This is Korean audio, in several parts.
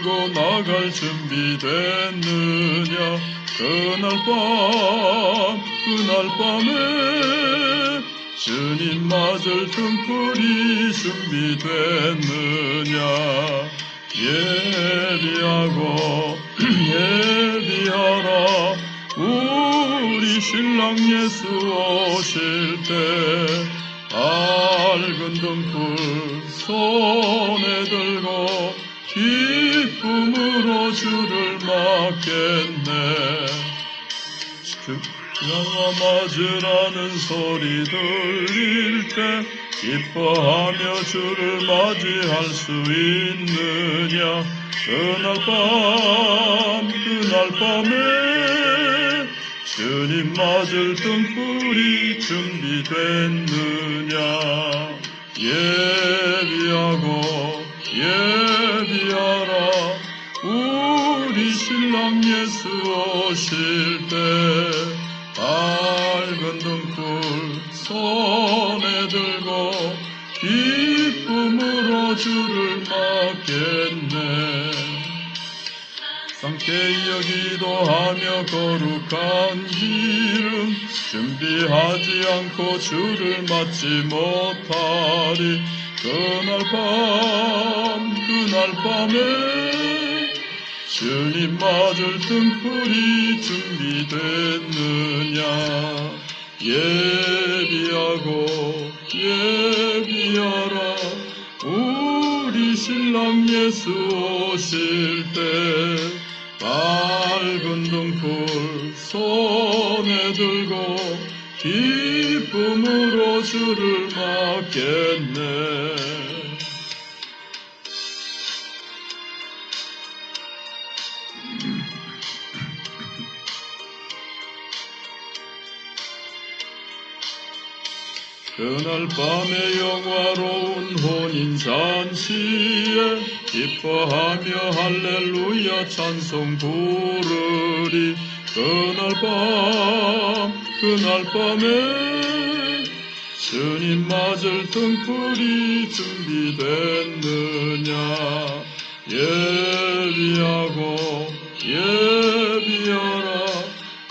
들고 나갈 준비 됐느냐. 그날 밤에 주님 맞을 등불이 준비됐느냐. 예비하라. 우리 신랑 예수 오실 때 밝은 등불 손에 들고 기쁨으로 주를 맞겠네. 주가 맞으라는 소리 들릴 때 기뻐하며 주를 맞이할 수 있느냐. 그날 밤에 주님 맞을 등불이 준비됐느냐. 예비하라. 우리 신랑 예수 오실 때 밝은 등불 손에 들고 기쁨으로 주를 맞겠네. 상쾌히 기도하며 거룩한 기름 준비하지 않고 주를 맞지 못하리. 그날 밤에 주님 맞을 등불이 준비됐느냐. 예비하라. 우리 신랑 예수 오실 때 밝은 등불 손에 들고 기쁨으로 주를 맞겠네. 그날 밤에 영화로운 혼인 잔치에 기뻐하며 할렐루야 찬송 부르리. 그날 밤에 주님 맞을 등불이 준비됐느냐. 예비하라.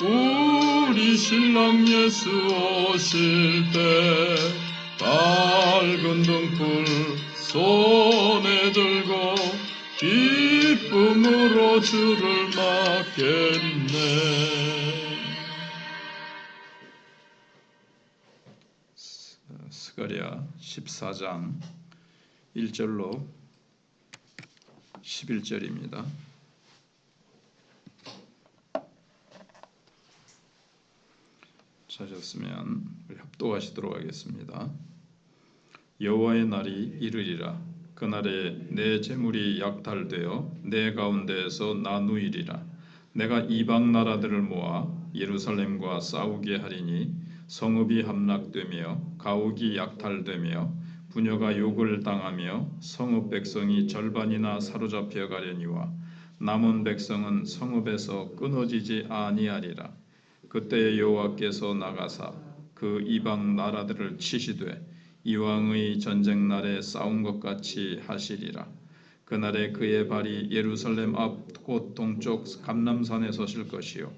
우리 신랑 예수 오실 때 밝은 등불 손에 들고 기쁨으로 주를 맞겠네. 스가랴 14장 1절로 11절입니다. 찾았으면 우리 합독하시도록 하겠습니다. 여호와의 날이 이르리라. 그날에 내 재물이 약탈되어 내 가운데에서 나누이리라. 내가 이방 나라들을 모아 예루살렘과 싸우게 하리니 성읍이 함락되며 가옥이 약탈되며 부녀가 욕을 당하며 성읍 백성이 절반이나 사로잡혀 가려니와 남은 백성은 성읍에서 끊어지지 아니하리라. 그때 여호와께서 나가사 그 이방 나라들을 치시되 이왕의 전쟁 날에 싸운 것 같이 하시리라. 그날에 그의 발이 예루살렘 앞 곧 동쪽 감람산에 서실 것이요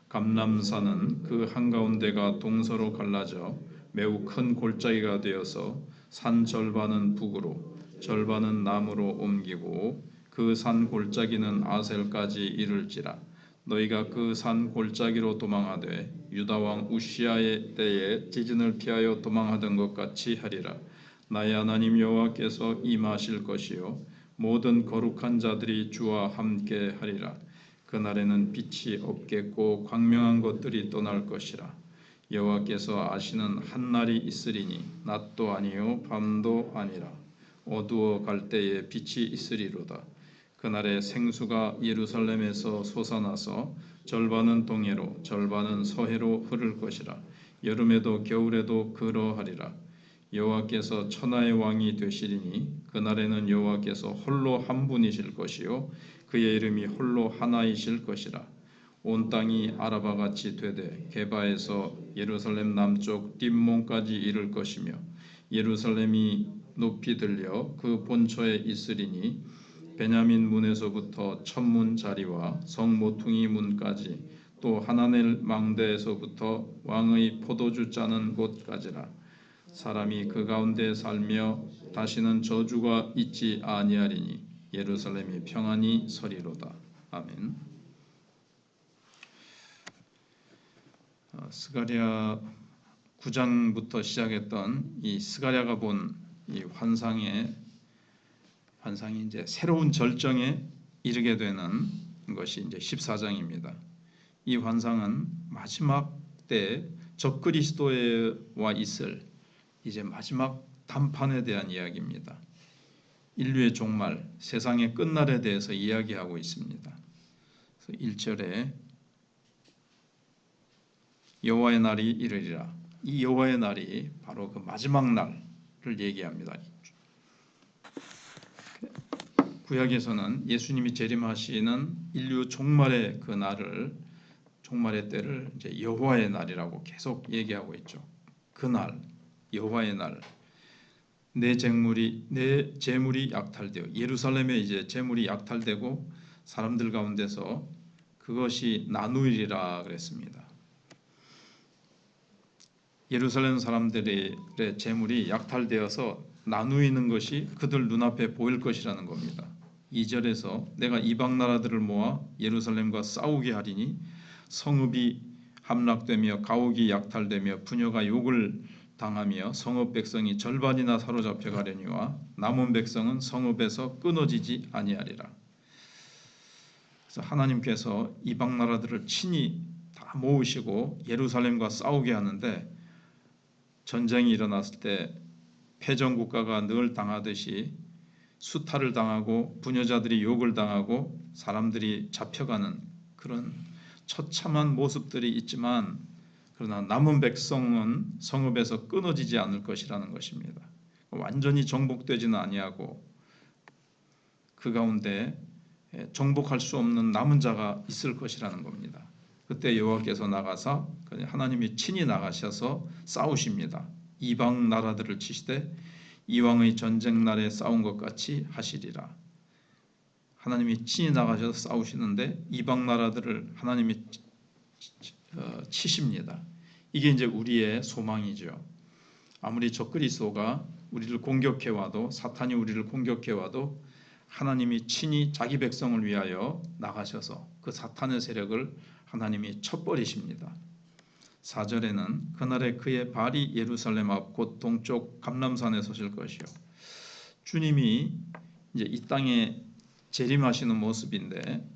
감람산은 그 한가운데가 동서로 갈라져 매우 큰 골짜기가 되어서 산 절반은 북으로 절반은 남으로 옮기고 그 산 골짜기는 아셀까지 이를지라. 너희가 그 산 골짜기로 도망하되 유다 왕 우시아의 때에 지진을 피하여 도망하던 것 같이 하리라. 나의 하나님 여호와께서 임하실 것이요 모든 거룩한 자들이 주와 함께 하리라. 그날에는 빛이 없겠고 광명한 것들이 떠날 것이라. 여호와께서 아시는 한 날이 있으리니 낮도 아니요 밤도 아니라 어두워 갈 때에 빛이 있으리로다. 그날에 생수가 예루살렘에서 솟아나서 절반은 동해로 절반은 서해로 흐를 것이라. 여름에도 겨울에도 그러하리라. 여호와께서 천하의 왕이 되시리니 그날에는 여호와께서 홀로 한 분이실 것이요 그의 이름이 홀로 하나이실 것이라. 온 땅이 아라바같이 되되 게바에서 예루살렘 남쪽 딥몬까지 이를 것이며 예루살렘이 높이 들려 그 본처에 있으리니 베냐민 문에서부터 천문 자리와 성 모퉁이 문까지 또 하나넬 망대에서부터 왕의 포도주 짜는 곳까지라. 사람이 그 가운데 살며 다시는 저주가 있지 아니하리니 예루살렘이 평안히 서리로다. 아멘. 스가랴 9장부터 시작했던 이 스가랴가 본 이 환상이 이제 새로운 절정에 이르게 되는 것이 이제 14장입니다. 이 환상은 마지막 때 적그리스도와 있을 이제 마지막 단판에 대한 이야기입니다. 인류의 종말, 세상의 끝날에 대해서 이야기하고 있습니다. 그래서 1절에 여호와의 날이 이르리라. 이 여호와의 날이 바로 그 마지막 날을 얘기합니다. 구약에서는 예수님이 재림하시는 인류 종말의 그 날을, 종말의 때를 이제 여호와의 날이라고 계속 얘기하고 있죠. 그 날, 여호와의 날, 내 재물이 약탈되어 예루살렘에 이제 재물이 약탈되고 사람들 가운데서 그것이 나누리라 그랬습니다. 예루살렘 사람들의 재물이 약탈되어서 나누이는 것이 그들 눈앞에 보일 것이라는 겁니다. 2절에서 내가 이방 나라들을 모아 예루살렘과 싸우게 하리니 성읍이 함락되며 가옥이 약탈되며 부녀가 욕을 당하며 성읍 백성이 절반이나 사로잡혀 가려니와 남은 백성은 성읍에서 끊어지지 아니하리라. 그래서 하나님께서 이방 나라들을 친히 다 모으시고 예루살렘과 싸우게 하는데 전쟁이 일어났을 때 패전 국가가 늘 당하듯이 수탈을 당하고 부녀자들이 욕을 당하고 사람들이 잡혀가는 그런 처참한 모습들이 있지만 그러나 남은 백성은 성읍에서 끊어지지 않을 것이라는 것입니다. 완전히 정복되지는 아니하고 그 가운데 정복할 수 없는 남은 자가 있을 것이라는 겁니다. 그때 여호와께서 나가사 하나님이 친히 나가셔서 싸우십니다. 이방 나라들을 치시되 이왕의 전쟁 날에 싸운 것 같이 하시리라. 하나님이 친히 나가셔서 싸우시는데 이방 나라들을 하나님이 치십니다. 이게 이제 우리의 소망이죠. 아무리 적그리스도가 우리를 공격해 와도, 사탄이 우리를 공격해 와도 하나님이 친히 자기 백성을 위하여 나가셔서 그 사탄의 세력을 하나님이 쳐버리십니다. 4절에는 그날에 그의 발이 예루살렘 앞 곧 동쪽 감람산에 서실 것이요. 주님이 이제 이 땅에 재림하시는 모습인데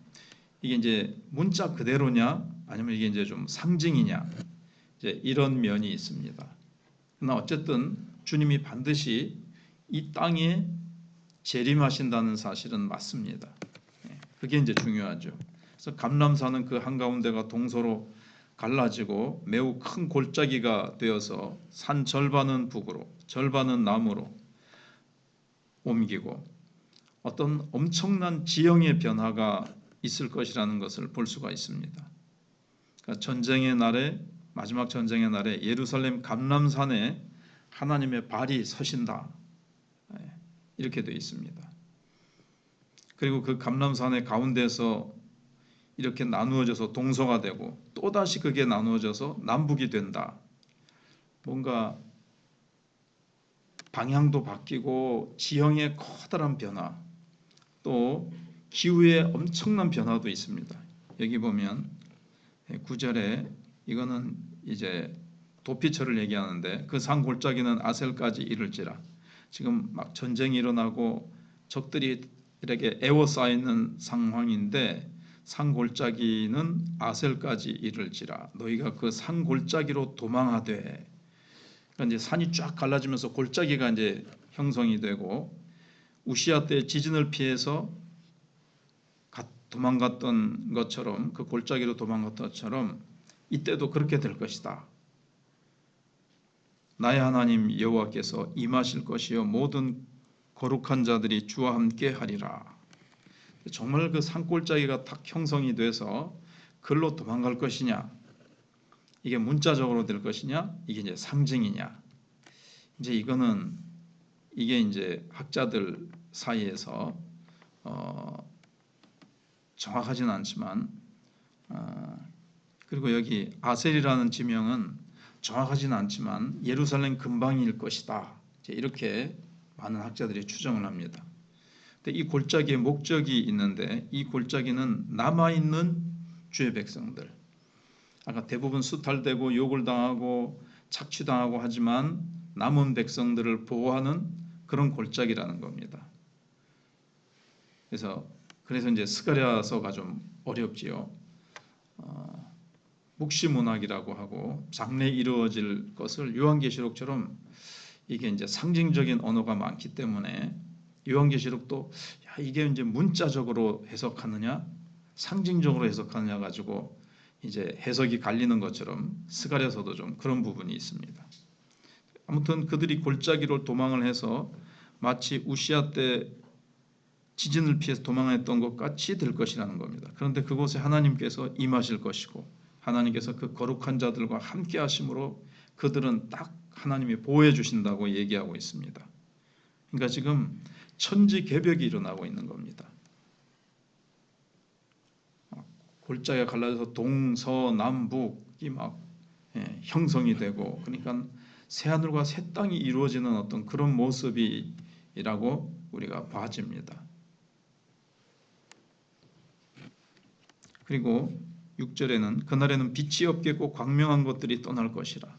이게 이제 문자 그대로냐 아니면 이게 이제 좀 상징이냐 이제 이런 면이 있습니다. 그러나 어쨌든 주님이 반드시 이 땅에 재림하신다는 사실은 맞습니다. 그게 이제 중요하죠. 그래서 감람산은 그 한가운데가 동서로 갈라지고 매우 큰 골짜기가 되어서 산 절반은 북으로 절반은 남으로 옮기고 어떤 엄청난 지형의 변화가 있을 것이라는 것을 볼 수가 있습니다. 그러니까 전쟁의 날에 마지막 전쟁의 날에 예루살렘 감람산에 하나님의 발이 서신다 이렇게 되어 있습니다. 그리고 그 감람산의 가운데서 이렇게 나누어져서 동서가 되고 또다시 그게 나누어져서 남북이 된다. 뭔가 방향도 바뀌고 지형의 커다란 변화 또 기후의 엄청난 변화도 있습니다. 여기 보면 9절에 이거는 이제 도피처를 얘기하는데 그 산 골짜기는 아셀까지 이를지라. 지금 막 전쟁이 일어나고 적들이 이렇게 에워싸이는 상황인데 산 골짜기는 아셀까지 이를지라. 너희가 그 산 골짜기로 도망하되. 그러니까 이제 산이 쫙 갈라지면서 골짜기가 이제 형성이 되고 우시아 때 지진을 피해서 도망갔던 것처럼 그 골짜기로 도망갔던 것처럼 이때도 그렇게 될 것이다. 나의 하나님 여호와께서 임하실 것이요 모든 거룩한 자들이 주와 함께 하리라. 정말 그 산골짜기가 탁 형성이 돼서 그걸로 도망갈 것이냐? 이게 문자적으로 될 것이냐? 이게 이제 상징이냐? 이제 이거는 이게 이제 학자들 사이에서 정확하지는 않지만 그리고 여기 아셀이라는 지명은 정확하지는 않지만 예루살렘 근방일 것이다. 이렇게 많은 학자들이 추정을 합니다. 근데 이 골짜기에 목적이 있는데 이 골짜기는 남아있는 주의 백성들, 아까 대부분 수탈되고 욕을 당하고 착취당하고 하지만 남은 백성들을 보호하는 그런 골짜기라는 겁니다. 그래서 이제 스가랴서가 좀 어렵지요. 묵시문학이라고 하고 장래 이루어질 것을 요한계시록처럼 이게 이제 상징적인 언어가 많기 때문에 요한계시록도 이게 이제 문자적으로 해석하느냐 상징적으로 해석하느냐 가지고 이제 해석이 갈리는 것처럼 스가랴서도 좀 그런 부분이 있습니다. 아무튼 그들이 골짜기로 도망을 해서 마치 우시아 때 지진을 피해서 도망했던 것 같이 될 것이라는 겁니다. 그런데 그곳에 하나님께서 임하실 것이고 하나님께서 그 거룩한 자들과 함께 하심으로 그들은 딱 하나님이 보호해 주신다고 얘기하고 있습니다. 그러니까 지금 천지개벽이 일어나고 있는 겁니다. 골짜기가 갈라져서 동서남북이 막 형성이 되고 그러니까 새하늘과 새 땅이 이루어지는 어떤 그런 모습이라고 우리가 봐집니다. 그리고 6절에는 그날에는 빛이 없겠고 광명한 것들이 떠날 것이라.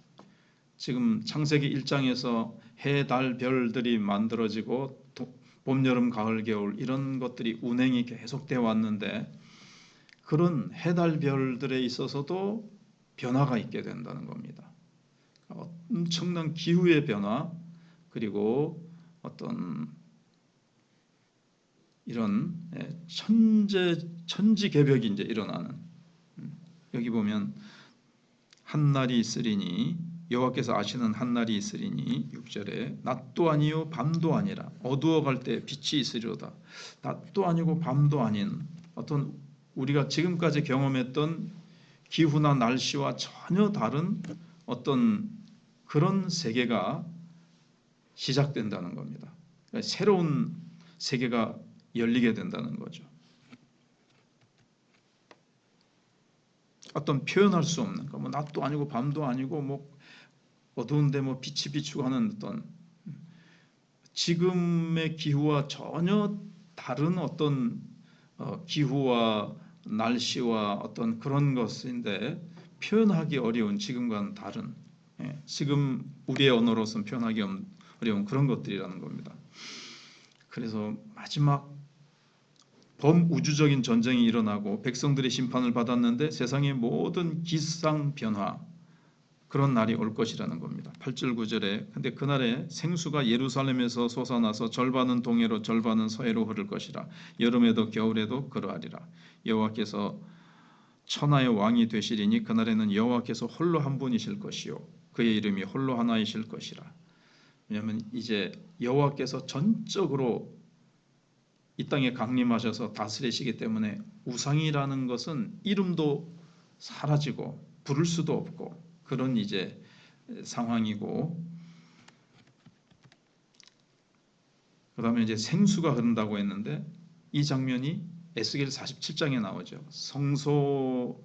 지금 창세기 1장에서 해, 달, 별들이 만들어지고 봄, 여름, 가을, 겨울 이런 것들이 운행이 계속되어 왔는데 그런 해, 달, 별들에 있어서도 변화가 있게 된다는 겁니다. 엄청난 기후의 변화 그리고 어떤 이런 천지개벽이 이제 일어나는 여기 보면 한날이 있으리니 여호와께서 아시는 한날이 있으리니 6절에 낮도 아니요 밤도 아니라 어두워갈 때 빛이 있으리로다. 낮도 아니고 밤도 아닌 어떤 우리가 지금까지 경험했던 기후나 날씨와 전혀 다른 어떤 그런 세계가 시작된다는 겁니다. 그러니까 새로운 세계가 열리게 된다는 거죠. 어떤 표현할 수 없는 뭐 낮도 아니고 밤도 아니고 뭐 어두운데 뭐 빛이 비추고 하는 어떤 지금의 기후와 전혀 다른 어떤 기후와 날씨와 어떤 그런 것인데 표현하기 어려운 지금과는 다른 지금 우리의 언어로서는 표현하기 어려운 그런 것들이라는 겁니다. 그래서 마지막 범우주적인 전쟁이 일어나고 백성들이 심판을 받았는데 세상의 모든 기상 변화 그런 날이 올 것이라는 겁니다. 8절 9절에 근데 그날에 생수가 예루살렘에서 솟아나서 절반은 동해로 절반은 서해로 흐를 것이라. 여름에도 겨울에도 그러하리라. 여호와께서 천하의 왕이 되시리니 그날에는 여호와께서 홀로 한 분이실 것이요 그의 이름이 홀로 하나이실 것이라. 왜냐하면 이제 여호와께서 전적으로 이 땅에 강림하셔서 다스리시기 때문에 우상이라는 것은 이름도 사라지고 부를 수도 없고 그런 이제 상황이고 그다음에 이제 생수가 흐른다고 했는데 이 장면이 에스겔 47장에 나오죠. 성소에서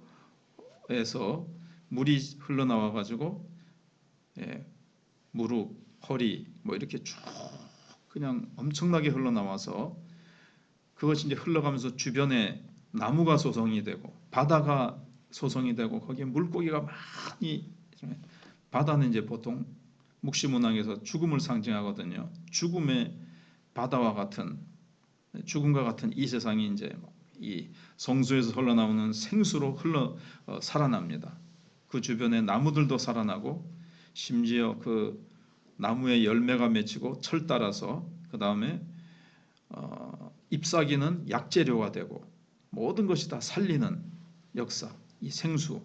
물이 흘러나와 가지고 무릎, 허리 뭐 이렇게 쭉 그냥 엄청나게 흘러나와서 그것이 이제 흘러가면서 주변에 나무가 조성이 되고 바다가 조성이 되고 거기에 물고기가 많이 바다는 이제 보통 묵시문학에서 죽음을 상징하거든요. 죽음의 바다와 같은 죽음과 같은 이 세상이 이제 이 성소에서 흘러나오는 생수로 살아납니다. 그 주변에 나무들도 살아나고 심지어 그 나무에 열매가 맺히고 철 따라서 그 다음에 잎사귀는 약재료가 되고 모든 것이 다 살리는 역사, 이 생수.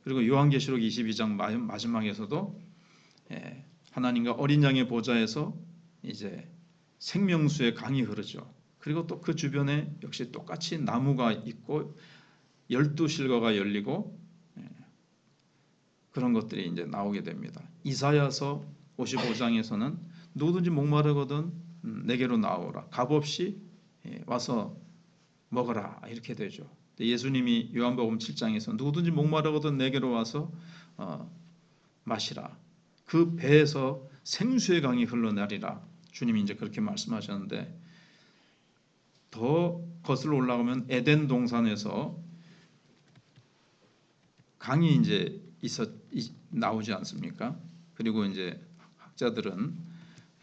그리고 요한계시록 22장 마지막에서도 하나님과 어린 양의 보좌에서 이제 생명수의 강이 흐르죠. 그리고 또 그 주변에 역시 똑같이 나무가 있고 12실과가 열리고 그런 것들이 이제 나오게 됩니다. 이사야서 55장에서는 누구든지 목마르거든 내게로 나오라. 값없이 와서 먹어라 이렇게 되죠. 예수님이 요한복음 7장에서 누구든지 목마르거든 내게로 와서 마시라. 그 배에서 생수의 강이 흘러내리라. 주님이 이제 그렇게 말씀하셨는데 더 거슬러 올라가면 에덴 동산에서 강이 이제 나오지 않습니까? 그리고 이제 학자들은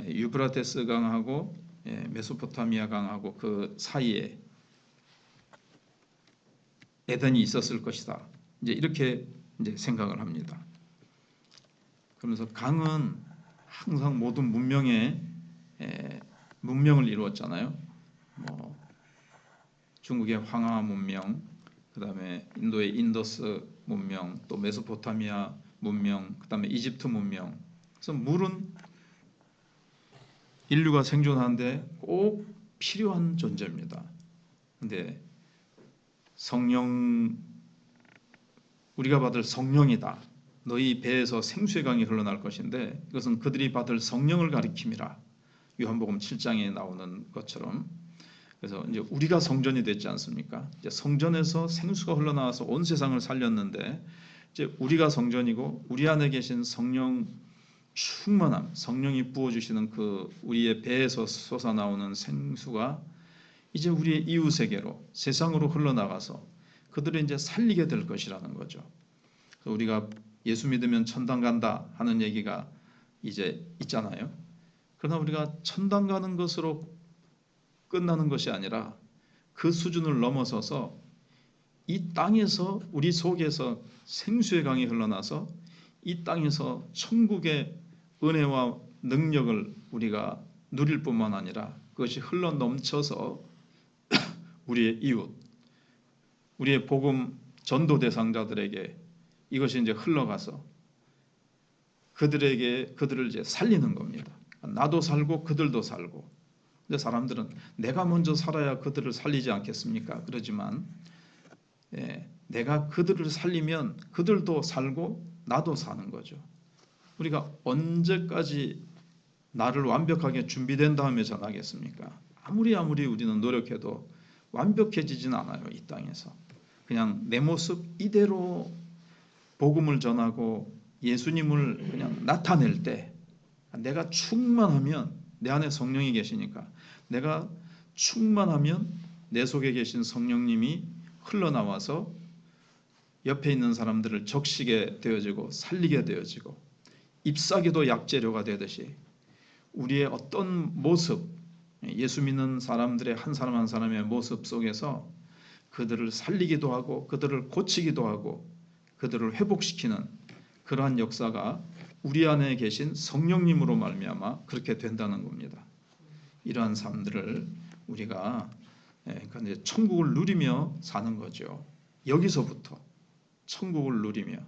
유브라테스 강하고 메소포타미아 강하고 그 사이에 에덴이 있었을 것이다. 이제 이렇게 이제 생각을 합니다. 그러면서 강은 항상 모든 문명을 이루었잖아요. 뭐 중국의 황하 문명, 그다음에 인도의 인더스 문명, 또 메소포타미아 문명, 그다음에 이집트 문명. 그래서 물은 인류가 생존하는데 꼭 필요한 존재입니다. 근데 성령, 우리가 받을 성령이다. 너희 배에서 생수의 강이 흘러날 것인데 이것은 그들이 받을 성령을 가리킴이라. 요한복음 7장에 나오는 것처럼. 그래서 이제 우리가 성전이 됐지 않습니까? 이제 성전에서 생수가 흘러나와서 온 세상을 살렸는데 이제 우리가 성전이고 우리 안에 계신 성령 충만함, 성령이 부어주시는 그 우리의 배에서 솟아나오는 생수가 이제 우리의 이웃에게로 세상으로 흘러나가서 그들을 이제 살리게 될 것이라는 거죠. 우리가 예수 믿으면 천당 간다 하는 얘기가 이제 있잖아요. 그러나 우리가 천당 가는 것으로 끝나는 것이 아니라 그 수준을 넘어서서 이 땅에서 우리 속에서 생수의 강이 흘러나서 이 땅에서 천국의 은혜와 능력을 우리가 누릴 뿐만 아니라 그것이 흘러 넘쳐서 우리의 이웃, 우리의 복음 전도 대상자들에게 이것이 이제 흘러가서 그들을 이제 살리는 겁니다. 나도 살고 그들도 살고. 근데 사람들은 내가 먼저 살아야 그들을 살리지 않겠습니까? 그러지만 내가 그들을 살리면 그들도 살고 나도 사는 거죠. 우리가 언제까지 나를 완벽하게 준비된 다음에 전하겠습니까? 아무리 우리는 노력해도 완벽해지진 않아요. 이 땅에서. 그냥 내 모습 이대로 복음을 전하고 예수님을 그냥 나타낼 때 내가 충만하면 내 안에 성령이 계시니까 내가 충만하면 내 속에 계신 성령님이 흘러나와서 옆에 있는 사람들을 적시게 되어지고 살리게 되어지고 잎사귀도 약재료가 되듯이 우리의 어떤 모습, 예수 믿는 사람들의 한 사람 한 사람의 모습 속에서 그들을 살리기도 하고 그들을 고치기도 하고 그들을 회복시키는 그러한 역사가 우리 안에 계신 성령님으로 말미암아 그렇게 된다는 겁니다. 이러한 삶들을 우리가 천국을 누리며 사는 거죠. 여기서부터 천국을 누리며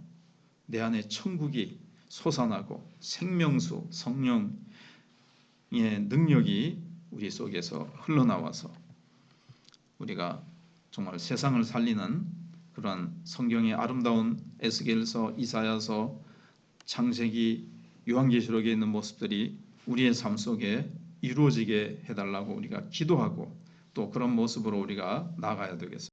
내 안에 천국이 솟아나고 생명수 성령의 능력이 우리 속에서 흘러나와서 우리가 정말 세상을 살리는 그러한 성경의 아름다운 에스겔서, 이사야서, 창세기, 요한계시록에 있는 모습들이 우리의 삶 속에 이루어지게 해달라고 우리가 기도하고 또 그런 모습으로 우리가 나아가야 되겠습니다.